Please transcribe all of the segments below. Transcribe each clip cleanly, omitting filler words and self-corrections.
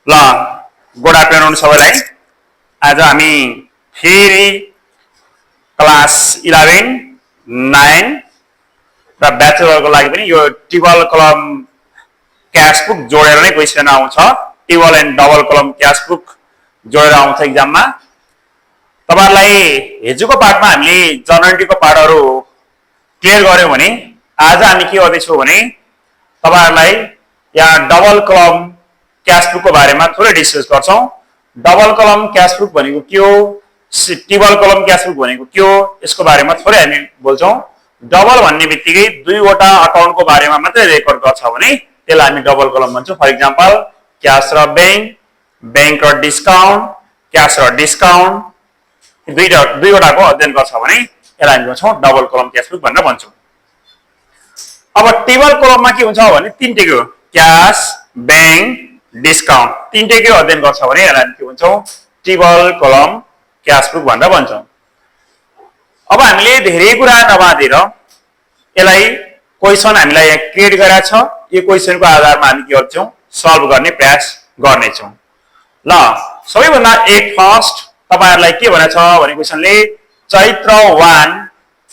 ल good afternoon सबैलाई। आज हामी फेरि क्लास 11, 9 र ब्याचलरको लागि पनि यो टेबल कलम क्याश बुक जोडेर नै क्वेशन आउँछ। टेबल एन्ड डबल कलम क्याश बुक जोडेर आउँछ एक्जाममा। तपाईहरुलाई हिजोको पाठमा हामीले जनरलिटीको पाठहरु क्लियर गर्यौं भने आज हामी के गर्दै छौं भने तपाईहरुलाई यहाँ डबल कलम क्याश बुक को बारेमा थोरै डिस्कस गर्छौं। डबल कलम क्याश बुक भनेको के हो, टेबल कलम क्याश बुक भनेको के हो, यसको बारेमा थोरै हामी बोल्छौं। डबल भन्ने बित्तिकै दुईवटा अकाउन्टको बारेमा मात्रै रेकर्ड गर्छ भने त्यसलाई हामी डबल कलम भन्छौं। फर एक्जाम्पल क्याश र बैंक, बैंक र डिस्काउन्ट, क्याश र डिस्काउन्ट दुईवटाको अध्ययन गर्छ भने यसलाई हामी भन्छौं डबल कलम क्याश बुक भनेर भन्छौं। अब टेबल कलममा के हुन्छ भने तीनटैको क्याश, बैंक, डिस्काउन्ट तीनटैको अध्ययन गर्छ भने यसलाई हामी के भन्छौं टेबल कलम क्याश बुक भनेर भन्छौं। अब हामीले धेरै कुरा नबाँधेर यसलाई क्वेशन हामीलाई यहाँ क्रिएट गरेको छ। यो क्वेशनको आधारमा हामी के गर्छौं सल्भ गर्ने प्रयास गर्ने छौं। ल सबैभन्दा एक फर्स्ट तपाईहरुलाई के भनेछ भने क्वेशनले चैत्र 1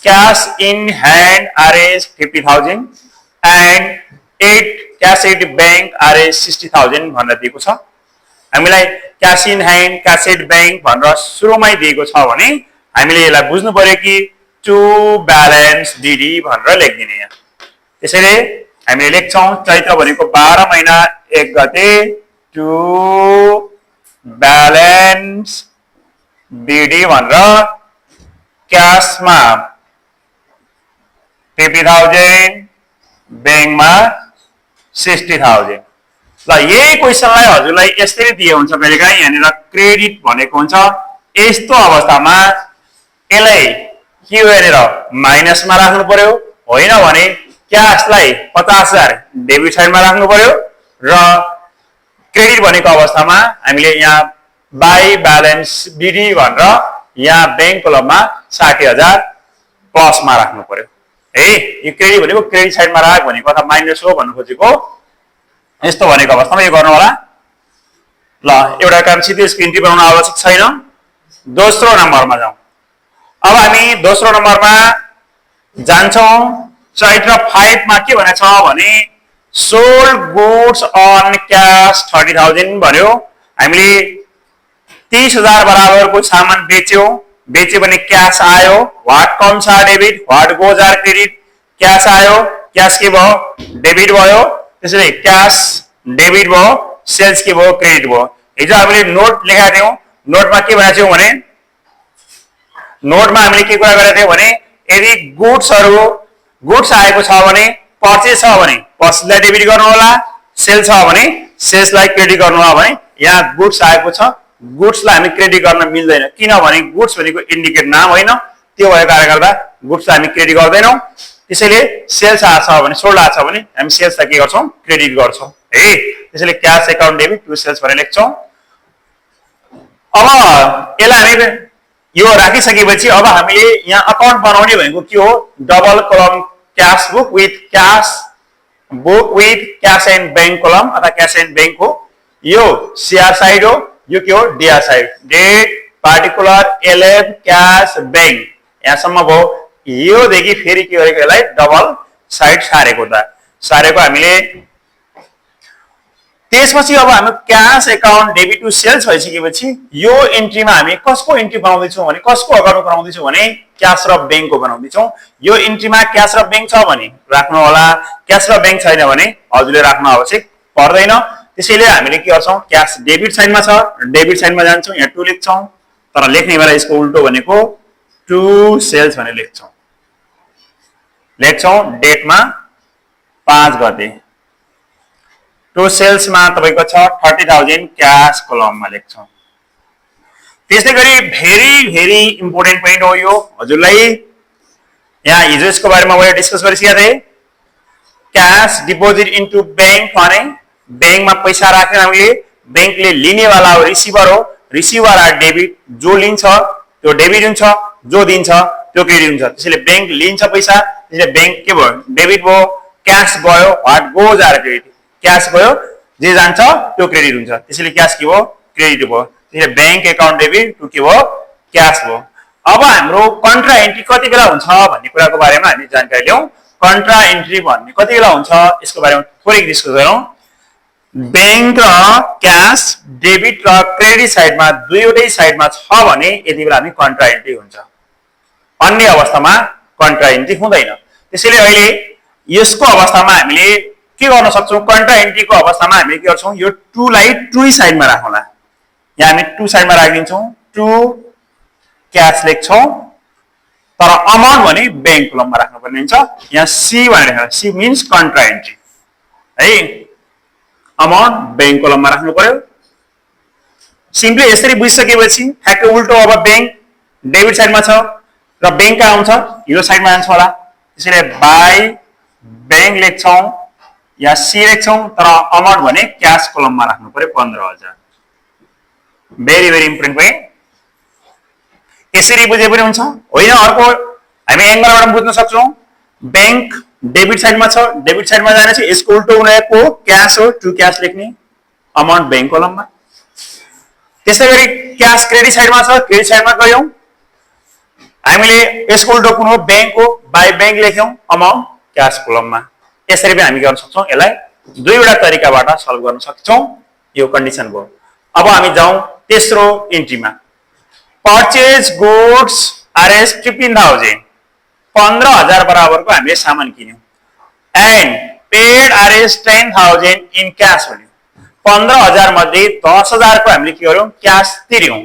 cash in hand RS 50,000 and 8 cash at bank RS 60,000 भनेर दिएको छ। हामीलाई cash in hand, cash at bank भनेर सुरुमै दिएको छ भने हामीले यसलाई बुझ्नु पर्यो कि टु ब्यालेन्स डीडी भनेर लेख्दिने यहाँ। त्यसैले हामीले लेख्छौं चैत्र भनेको 12 महिना 1 गते टु ब्यालेन्स डीडी भनेर क्याशमा 50,000 बैंकमा 60,000। ल यही क्वेशनलाई हजुरलाई यसरी दिए हुन्छ कहिलेकाहीँ यहाँनिर क्रेडिट भनेको हुन्छ। यस्तो अवस्थामा यसलाई के हो यहाँनिर माइनसमा राख्नु पर्यो, होइन भने क्याशलाई 50,000 डेबिट साइडमा राख्नु पर्यो र क्रेडिट भनेको अवस्थामा हामीले यहाँ बाई ब्यालेन्स डीडी भनेर यहाँ बैंक कलममा 60,000 प्लसमा राख्नु पर्यो। है यो क्रेडिट भनेको क्रेडिट साइडमा राख भनेको अथवा माइनस हो भन्नु खोजेको यस्तो भनेको अवस्थामा यो गर्नु होला। ल एउटा काम सिधै स्क्रिन टिप बनाउन आवश्यक छैन। दोस्रो नम्बरमा जाउँ। अब हामी दोस्रो नम्बरमा जान्छौं। चैत्र 5 मा के भनेछ भने सोल्ड गुड्स अन क्याश 30,000 भन्यो। हामीले 30,000 बराबरको सामान बेच्यो भने क्याश आयो। What comes are debit, what goes are credit. Cash आयो, क्याश के भयो डेबिट भयो। त्यसैले क्याश डेबिट भयो, सेल्स के भयो क्रेडिट भयो। हिजो हामीले नोट लेखेका थियौं। नोटमा के भनेको थियौं भने नोटमा हामीले के कुरा गरेका थियौं भने यदि गुड्स आएको छ भने पर्चेज छ भने पर्चेजलाई डेबिट गर्नु होला, सेल्स छ भने सेल्सलाई क्रेडिट गर्नु होला। भने यहाँ गुड्स आएको छ, गुड्सलाई हामी क्रेडिट गर्न मिल्दैन किनभने गुड्स भनेको इन्डिकेट नाम होइन। त्यो भएको कारणले गर्दा गुड्सलाई हामी क्रेडिट गर्दैनौं। त्यसैले सेल्स आछ भने सोल्ड आछ भने हामी सेल्सलाई के गर्छौं क्रेडिट गर्छौं है। त्यसैले cash account debit to sales भनेर लेख्छौं। अब यसलाई हामी यो राखिसकेपछि अब हामीले यहाँ अकाउन्ट बनाउने भनेको के हो डबल कलम cash book with cash and bank कलम अथवा क्याश एन्ड बैंक हो। यो सीआर साइड हो, यो के हो DR side, date particular LF cash bank यहाँसम्म भयो। यो देखि फेरि के गरेको यसलाई डबल साइड सारेको हामीले। त्यसपछि अब हामी cash account debit to sales भइसकेपछि यो इन्ट्रीमा हामी कसको इन्ट्री बनाउँदै छौं भने कसको अकाउन्ट बनाउँदै छौं भने क्याश र बैंकको बनाउँदै छौं। यो इन्ट्रीमा क्याश र बैंक छ भने राख्नु होला, क्याश र बैंक छैन भने हजुरले राख्न आवश्यक पर्दैन। त्यसैले हामीले के गर्छौं क्याश डेबिट साइडमा छ, डेबिट साइडमा जान्छौं, यहाँ टु लेख्छौं। तर लेख्ने बेला यसको उल्टो भनेको टु सेल्स भनेर लेख्छौं। डेटमा 5 गते टु सेल्समा तपाईको छ 30,000 क्याश कलममा लेख्छौं। त्यसै गरी भेरी इम्पोर्टेन्ट पोइन्ट हो यो हजुरलाई। यहाँ हिजो यसको बारेमा मैले डिस्कस गरिसकेका थिए। क्याश डिपोजिट इन्टु बैंक भने बैंकमा पैसा राख्ने हामीले बैंकले लिनेवाला हो रिसिभर हो। रिसिभर आर डेबिट, जो लिन्छ त्यो डेबिट हुन्छ, जो दिन्छ त्यो क्रेडिट हुन्छ। त्यसैले बैंक लिन्छ पैसा, त्यसैले बैंक के भयो डेबिट भयो। क्याश गयो, what goes are credit, cash गयो जे जान्छ त्यो क्रेडिट हुन्छ, त्यसैले क्यास के भयो क्रेडिट भयो। त्यसैले बैंक एकाउन्ट डेबिट टु के भयो क्यास भयो। अब हाम्रो कन्ट्रा एन्ट्री कति बेला हुन्छ भन्ने कुराको बारेमा हामी जानकारी लियौं। कन्ट्रा एन्ट्री भन्ने कति बेला हुन्छ यसको बारेमा थोरै डिस्कस गरौँ। बैंक र क्यास डेबिट र क्रेडिट साइडमा दुईवटै साइडमा छ भने यति बेला हामी कन्ट्रा एन्ट्री हुन्छ, अन्य अवस्थामा कन्ट्रा एन्ट्री हुँदैन। त्यसैले अहिले यसको अवस्थामा हामीले के गर्न सक्छौं, कन्ट्रा एन्ट्रीको अवस्थामा हामीले के गर्छौं, यो 2 लाई 2 साइडमा राखौँला। यहाँ हामी 2 साइडमा राखिदिन्छौं, 2 क्यास लेख्छौं, तर अमाउन्ट भने बैंक कोलममा राख्नुपर्ने हुन्छ। यहाँ सी भनेर लेख्नु, सी मिन्स कन्ट्रा एन्ट्री है, अमाउन्ट बैंक कोलममा राख्नु पर्यो। सिम्पली यसरी बुझिसकेपछि ठ्याक्कै उल्टो अब बैंक डेबिट साइडमा छ र बैंक कहाँ आउँछ, यो साइडमा जान्छ होला। त्यसैले बाइ बैंक लेख्छौं, या सी लेख्छौं, तर अमाउन्ट भने क्यास कोलममा राख्नु पर्यो 15,000। Very very important point. यसरी बुझे पनि हुन्छ होइन, अर्को हामी एंगलबाट बुझ्न सक्छौं। बैंक डेबिट साइडमा छ, डेबिट साइडमा जानेपछि यसको उल्टो हुनेको क्यास हो, टु क्यास लेख्ने, अमाउन्ट बैंक कोलममा। त्यसैगरी क्यास क्रेडिट साइडमा छ, क्रेडिट साइडमा गयौं, हामीले यसको उल्टो कुन हो बैंक हो, बाइ बैंक लेख्यौं, अमाउन्ट क्यास कोलममा। यसरी पनि हामी गर्न सक्छौं, यसलाई दुईवटा तरिकाबाट सल्भ गर्न सक्छौं। यो कन्डिसन भयो। अब हामी जाउँ तेस्रो एन्ट्रीमा। परचेज गुड्स आरएस 15,000, 15,000 बराबरको हामीले सामान किन्यौं, and paid RS 10,000 in cash भन्यो। 15,000 मध्ये 10,000 को हामीले के गर्यौं क्यास तिर्यौं,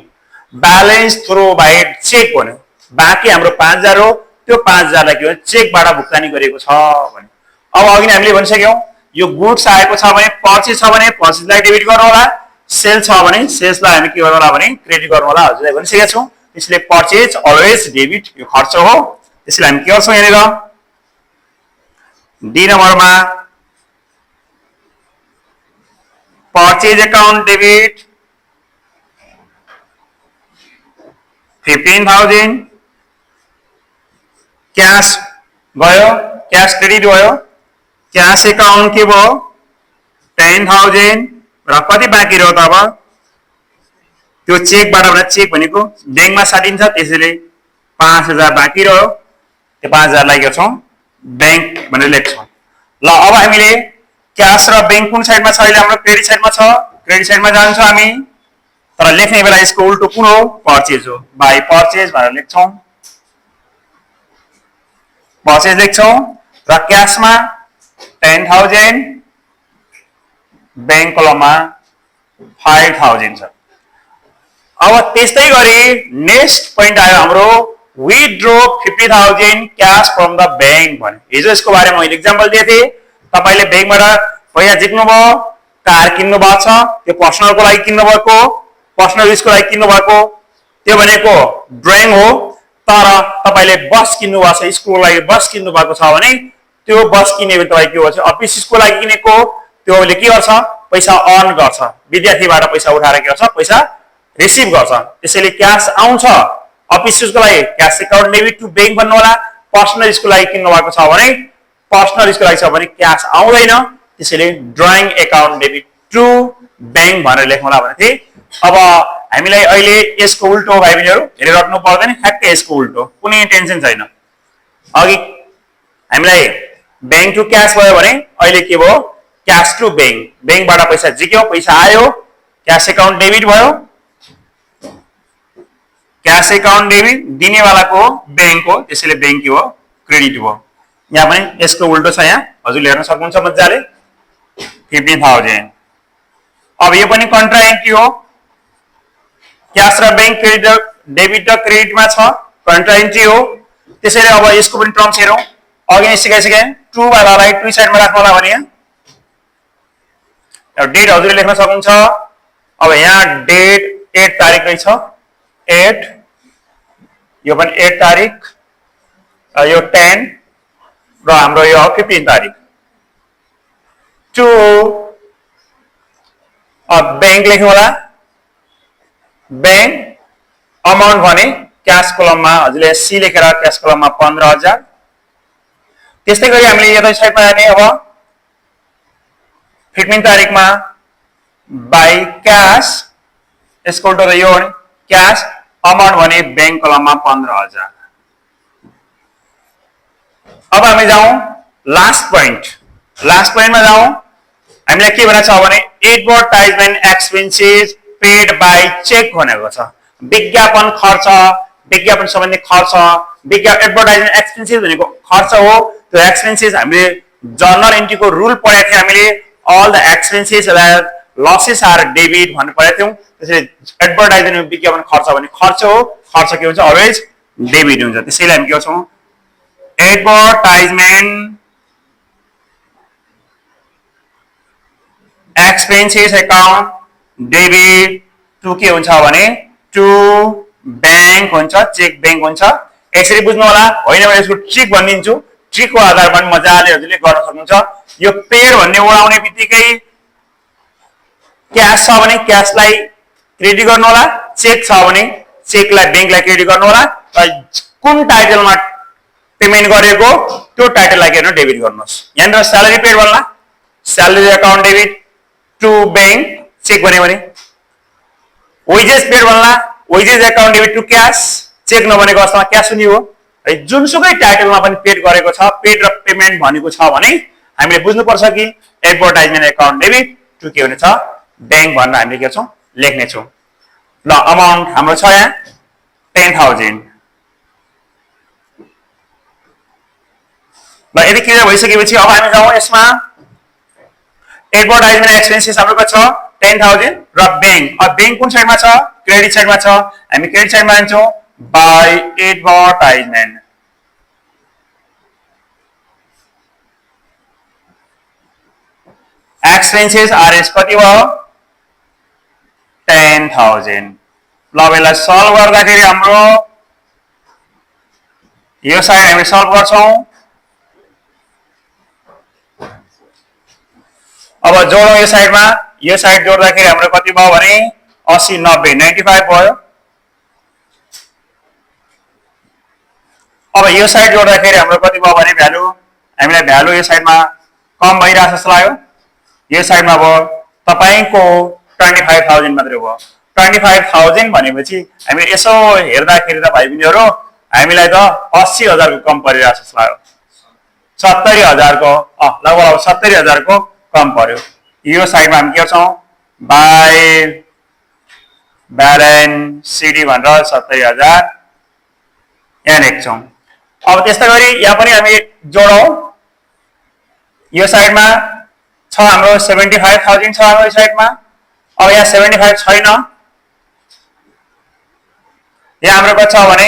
ब्यालेन्स थ्रो बाइ चेक भन्यो। बाँकी हाम्रो 5,000 हो, त्यो 5,000 लाई के हो चेकबाट भुक्तानी गरेको छ भन्यो। अब अघि नै हामीले भनिसक्यौं, यो गुड्स आएको छ भने, पर्चेज छ भने पर्चेजलाई डेबिट गर्नु होला, सेल छ भने सेल्सलाई हामी के गर्नु होला भने क्रेडिट गर्नु होला, हजुरलाई भनिसकेका छौं। त्यसले पर्चेज अलवेज डेबिट, यो खर्च हो। त्यसैले हामी के गर्छौं, यहाँनिर डी नम्बरमा पर्चेज अकाउन्ट डेबिट 15,000, क्यास गयो, क्यास क्रेडिट भयो, क्यास अकाउन्ट के भयो 10,000 र कति बाँकी रह्यो त अब त्यो चेकबाट भने, चेक भनेको बैंकमा साटिन्छ, त्यसैले 5,000 बाँकी रह्यो, त्यो 5,000 लाई गर्छौं बैंक भनेर लेख्छौं। ल अब हामीले क्यास र बैंक कुन साइडमा छ, अहिले हाम्रो क्रेडिट साइडमा छ, क्रेडिट साइडमा जान्छ हामी, तर लेख्ने बेला यसको उल्टो कुन हो पर्चेज हो, बाइ पर्चेज भनेर लेख्छौं, पर्चेज लेख्छौं र क्यासमा 10,000, बैंक कोलममा 5,000 छ। अब त्यस्तै गरी नेक्स्ट पोइन्ट आयो हाम्रो withdraw 50,000 cash from the bank भन्यो। हिजो यसको बारेमा मैले एक्जाम्पल दिएको थिएँ। तपाईले बैंकबाट पैसा झिक्नु भयो, कार किन्नु भएको छ, त्यो पर्सनलको लागि किन्नु भएको, पर्सनल युजको लागि किन्नु भएको, त्यो भनेको ड्रइङ हो। तर तपाईले बस किन्नु भएको छ, स्कुलको लागि बस किन्नु भएको छ भने त्यो बस किन्ने बेला तपाईँ के गर्छ, अफिसको लागि किनेको त्योले के गर्छ, पैसा अर्न गर्छ, विद्यार्थीबाट पैसा उठाएर के गर्छ, पैसा रिसिभ गर्छ। त्यसैले क्यास आउँछ, अफिसको लागि cash account debit to bank भन्नु होला, पर्सनल युजको लागि किन्नु भएको छ भने पर्सनल युजको लागि छ भने क्यास आउँदैन, त्यसैले drawing account debit to bank भनेर लेख्नु होला भनेको थिए। अब हामीलाई अहिले यसको उल्टो भाइ बहिनीहरु हेरेर रट्नु पर्दैन, ठ्याक्कै यसको उल्टो, कुनै टेन्सन छैन। अघि हामीलाई बैंक टु क्यास भयो भने अहिले के भयो क्यास टु बैंक, बैंकबाट पैसा झिक्यो, पैसा आयो, क्यास अकाउन्ट डेबिट भयो, क्यास अकाउन्ट डेबिट दिनेवालाको बैंक हो, त्यसैले बैंक के हो क्रेडिट भयो। यहाँ पनि यसको उल्टो छ, यहाँ हजुरले हेर्न सक्नुहुन्छ मजाले 15,000। अब यो पनि कन्ट्रा एन्ट्री हो, क्यास र बैंक क्रेडिट डेबिट र क्रेडिटमा छ, कन्ट्रा एन्ट्री हो। त्यसैले अब यसको पनि टर्म्स हेरौं, अघि नै सिकाइसके 2 वालालाई 2 साइडमा राख्नु होला भने यहाँ डेट हजुरले लेख्न सक्नुहुन्छ। अब यहाँ डेट 8 तारिख रहेछ, 8, यो पनि 8 तारिख, यो 10 र हाम्रो यो 15 तारिख। 2 अब बैंक लेख्नु होला, बैंक अमाउन्ट भने क्यास कोलममा हजुरले सी लेखेर क्यास कोलममा 15,000। त्यस्तै गरी हामीले यता साइडमा जाने, अब 15 तारिखमा बाई क्यास इक्वल टु यो क्यास अमाउन्ट भने बैंक कलममा 15,000। अब हामी जाउँ लास्ट पोइन्टमा जाउँ। हामीलाई के भनेको छ भने advertisement expenses paid by cheque भनेको छ। विज्ञापन खर्च, विज्ञापन सम्बन्धी खर्च, एडभर्टाइजमेन्ट एक्सपेन्सेस भनेको खर्च हो। त्यो एक्सपेन्सेस हामीले जर्नल एन्ट्रीको रुल पढेको थियौँ हामीले, all the expenses losses are debit भन्ने पढेको थियौँ। त्यसैले एडभर्टाइजमेन्ट विज्ञापन खर्च भने खर्च हो, खर्च के हुन्छ अलवेज डेबिट हुन्छ। त्यसैले हामी के गर्छौँ advertisement expenses account debit to के हुन्छ भने टु बैंक हुन्छ, चेक बैंक हुन्छ। यसरी बुझ्नु होला, होइन भने यसको ट्रिक भनिदिन्छु। ट्रिकको आधारमा मजाले हजुरले गर्न सक्नुहुन्छ। यो पेड भन्ने उडाउने बित्तिकै क्यास छ भने क्यासलाई क्रेडिट गर्नु होला, चेक छ भने चेकलाई बैंकलाई क्रेडिट गर्नु होला। कुन टाइटलमा पेमेन्ट गरेको त्यो टाइटललाई के गर्नु डेबिट गर्नुहोस्। यहाँनिर स्यालेरी पेड भन्ला, salary account debit to bank cheque भन्यो भने वेजेस पेड भन्ला, wages account debit to cash cheque नभनेको अवस्थामा क्यास हुने हो है। जुनसुकै टाइटलमा पनि पेड गरेको छ, पेड र पेमेन्ट भनेको छ भने हामीले बुझ्नुपर्छ कि एडभर्टाइजमेन्ट अकाउन्ट डेबिट टु के हुनेछ बैंक भनेर हामीले के गर्छौँ लेख्नेछौँ। ल अमाउन्ट हाम्रो छ यहाँ 10,000। ल यदि क्लियर भइसकेपछि अब हामी जाउँ यसमा एडभर्टाइजमेन्ट एक्सपेन्सेस हाम्रो छ 10,000 र बैंक। अब बैंक कुन साइडमा छ क्रेडिट साइडमा छ। हामी क्रेडिट साइडमा जान्छौँ बाई एडभर्टाइजमेन्ट एक्सपेन्सेस आरएस कति भयो 10,000। ल अब यसलाई सल्भ गर्दाखेरि हाम्रो यो साइड हामी सल्भ गर्छौँ। अब जोडौँ यो साइडमा, यो साइड जोड्दाखेरि हाम्रो कति भयो भने 80 90 95 भयो। अब यो साइड जोड्दाखेरि हाम्रो कति भयो भने भ्यालु, हामीलाई भ्यालु यो साइडमा कम भइरहेको जस्तो लाग्यो। यो साइडमा भयो तपाईको 25,000 मात्रै भयो। 25,000 भनेपछि हामी यसो हेर्दाखेरि त भाइ बहिनीहरु हामीलाई त 80,000 को कम परिरहेको जस्तो लाग्यो। 70,000 को लगभग 70,000 को कम पर्यो। यो साइडमा हामी के गर्छौं बाई ब्यालेन्स सिडी भनेर 70,000 यहाँ लेख्छौं। अब त्यस्तै गरी यहाँ पनि हामी जोडौं। यो साइडमा छ हाम्रो 75,000 छ हाम्रो साइडमा। अब यहाँ 75 छैन, यहाँ हाम्रो कति छ भने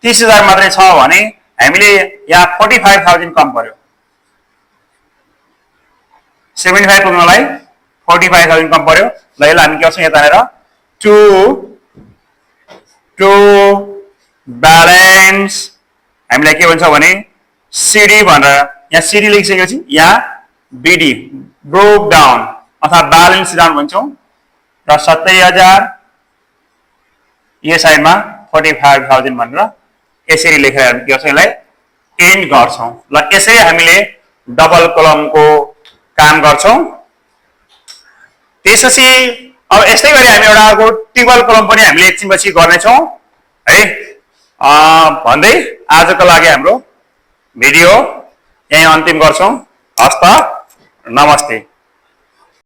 30,000 मात्रै छ भने हामीले यहाँ 45,000 कम पर्यो। 75 पुग्नलाई 45,000 कम पर्यो। ल यसलाई हामी के गर्छौं यतानेर टु ब्यालेन्स हामीलाई के भन्छ भने सिडी भनेर यहाँ सिडी लेखिसकेपछि यहाँ बीडी ब्रोक डाउन अथवा ब्यालेन्स डाउन भन्छौं र 70,000 यो साइडमा 45,000 भनेर यसरी लेखेर हामी के गर्छौं यसलाई एन्ड गर्छौं। ल यसरी हामीले डबल कलमको काम गर्छौं। त्यसपछि अब यस्तै गरी हामी एउटा अर्को ट्रिपल कलम पनि हामीले एकछिनपछि गर्ने छौं है। भन्दै आजको लागि हाम्रो भिडियो यही अन्तिम गर्छौं। हस्त नमस्ते।